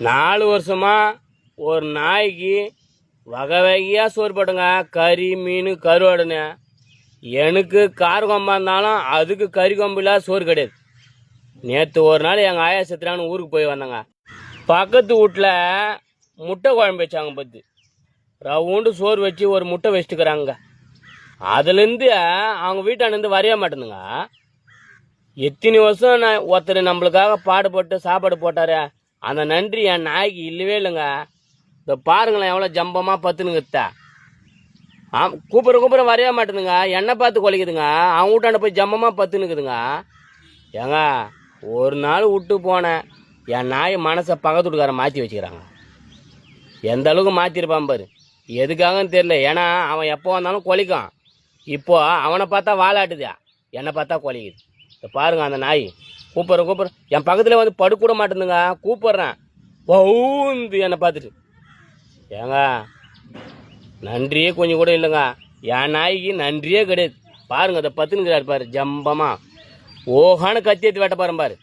4 வருஷமா ஒரு நாய்க்கு வகை வகையாக சோறு போட்டுங்க. கறி, மீன், கருவாடுன்னு. எனக்கு கார் கொம்பா இருந்தாலும் அதுக்கு கறி கொம்பு இல்லாத சோறு கிடையாது. நேற்று ஒரு நாள் எங்கள் ஆயா செத்துறான்னு ஊருக்கு போய் வந்தாங்க. பக்கத்து வீட்டில் முட்டை குழம்பு வச்சாங்க. பத்து ரவுண்டு சோறு வச்சு ஒரு முட்டை வச்சுட்டுக்கிறாங்க. அதுலேருந்து அவங்க வீட்டாண்டேருந்து வரைய மாட்டேனுங்க. எத்தனை வருஷம் நான் ஒருத்தர் நம்மளுக்காக பாடுபட்டு சாப்பாடு போட்டாரு, அந்த நன்றி என் நாய்க்கு இல்லவே இல்லைங்க. இந்த பாருங்களேன் எவ்வளோ ஜம்பமாக பத்துனுங்கத்தா. கூப்பிட்ற வரைய மாட்டேனுங்க. எண்ணெய் பார்த்து கொலைக்குதுங்க. அவங்க வீட்டாண்ட போய் ஜம்பமாக பத்துனுக்குதுங்க. ஏங்க ஒரு நாள் விட்டு போனேன், என் நாய் மனசை பக்கத்து வீட்டுக்காரன் மாற்றி வச்சுக்கிறாங்க. எந்த அளவுக்கு மாற்றிருப்பான் பாரு. எதுக்காகன்னு தெரியல. ஏன்னா அவன் எப்போ வந்தாலும் கொலைக்கும். இப்போ அவனை பார்த்தா வாலாட்டுதா, என்னை பார்த்தா கொலைக்குது. இப்போ பாருங்க அந்த நாய் கூப்பிட்ற என் பக்கத்தில் வந்து படுக்கூட மாட்டேங்குதுங்க. கூப்பிட்றேன் பவுந்து என்னை பார்த்துட்டு. ஏங்க நன்றியே கொஞ்சம் கூட இல்லைங்க. என் நாய்க்கு நன்றியே கிடையாது. பாருங்க அதை பத்துனுக்கிறாரு பாரு, ஜம்பமாக ஓஹான கத்தி எடுத்து வெட்ட பாரு.